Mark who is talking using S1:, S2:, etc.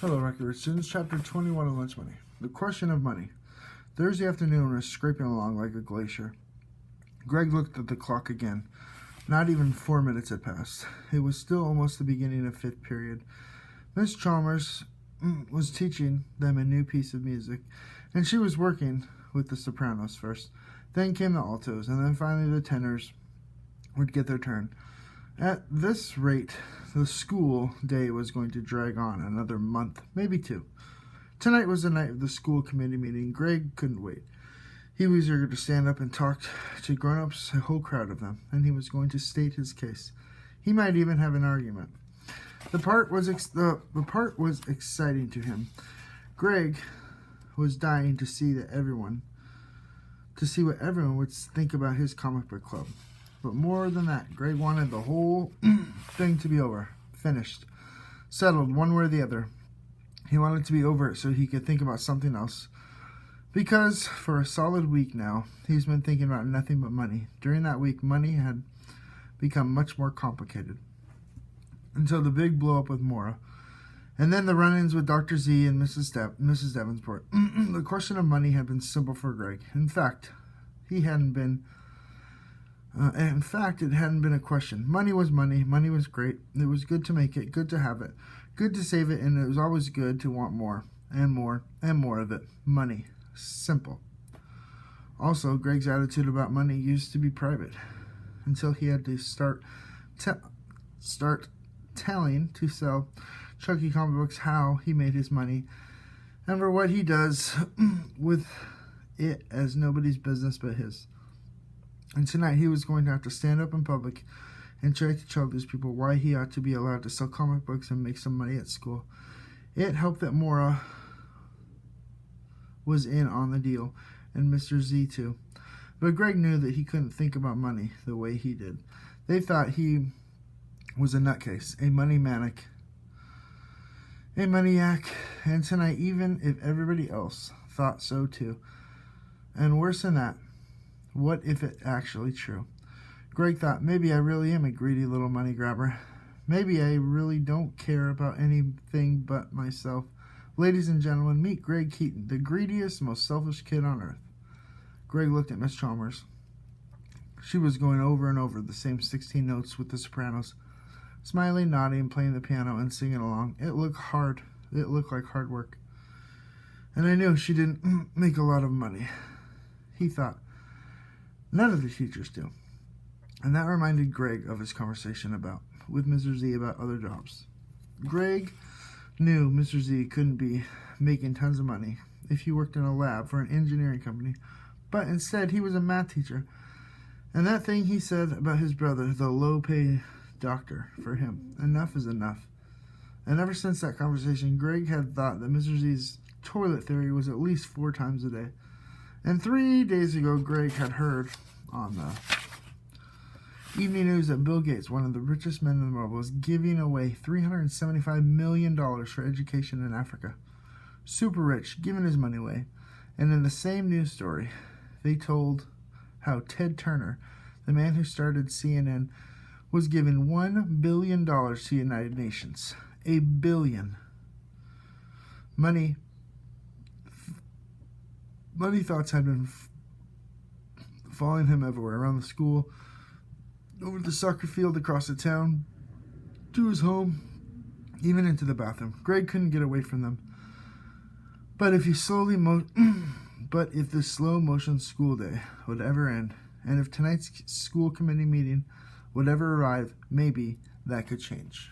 S1: Hello, Record Students. Chapter 21 of Lunch Money. The question of money. Thursday afternoon was scraping along like a glacier. Greg looked at the clock again. Not even 4 minutes had passed. It was still almost the beginning of fifth period. Miss Chalmers was teaching them a new piece of music, and she was working with the sopranos first. Then came the altos, and then finally the tenors would get their turn. At this rate, the school day was going to drag on another month, maybe two. Tonight was the night of the school committee meeting. Greg couldn't wait. He was eager to stand up and talk to grown-ups, a whole crowd of them, and he was going to state his case. He might even have an argument. The part was exciting to him. Greg was dying to see what everyone would think about his comic book club. But more than that, Greg wanted the whole thing to be over, finished, settled one way or the other. He wanted it to be over so he could think about something else. Because for a solid week now, he's been thinking about nothing but money. During that week, money had become much more complicated. Until the big blow-up with Mora. And then the run-ins with Dr. Z and Mrs. Davenport. The question of money had been simple for Greg. In fact, it hadn't been a question. Money was money. Money was great. It was good to make it, good to have it, good to save it, and it was always good to want more and more and more of it. Money. Simple. Also, Greg's attitude about money used to be private until he had to start telling to sell Chucky comic books how he made his money and for what he does with it as nobody's business but his. And tonight he was going to have to stand up in public and try to tell these people why he ought to be allowed to sell comic books and make some money at school. It helped that Mora was in on the deal, and Mr. Z too. But Greg knew that he couldn't think about money the way he did. They thought he was a nutcase, a money maniac, and tonight, even if everybody else thought so too. And worse than that, what if it actually true? Greg thought, maybe I really am a greedy little money grabber. Maybe I really don't care about anything but myself. Ladies and gentlemen, meet Greg Keaton, the greediest, most selfish kid on earth. Greg looked at Miss Chalmers. She was going over and over the same 16 notes with the sopranos, smiling, nodding, playing the piano, and singing along. It looked hard. It looked like hard work. And I knew she didn't make a lot of money. He thought, none of the teachers do. And that reminded Greg of his conversation with Mr. Z about other jobs. Greg knew Mr. Z couldn't be making tons of money if he worked in a lab for an engineering company, but instead he was a math teacher. And that thing he said about his brother, the low-paid doctor, for him, enough is enough. And ever since that conversation, Greg had thought that Mr. Z's toilet theory was at least 4 times a day. And 3 days ago, Greg had heard on the evening news that Bill Gates, one of the richest men in the world, was giving away $375 million for education in Africa. Super rich, giving his money away. And in the same news story, they told how Ted Turner, the man who started CNN, was given $1 billion to the United Nations. $1 billion. Money thoughts had been following him everywhere, around the school, over the soccer field, across the town, to his home, even into the bathroom. Greg couldn't get away from them. But if the slow motion school day would ever end, and if tonight's school committee meeting would ever arrive, maybe that could change.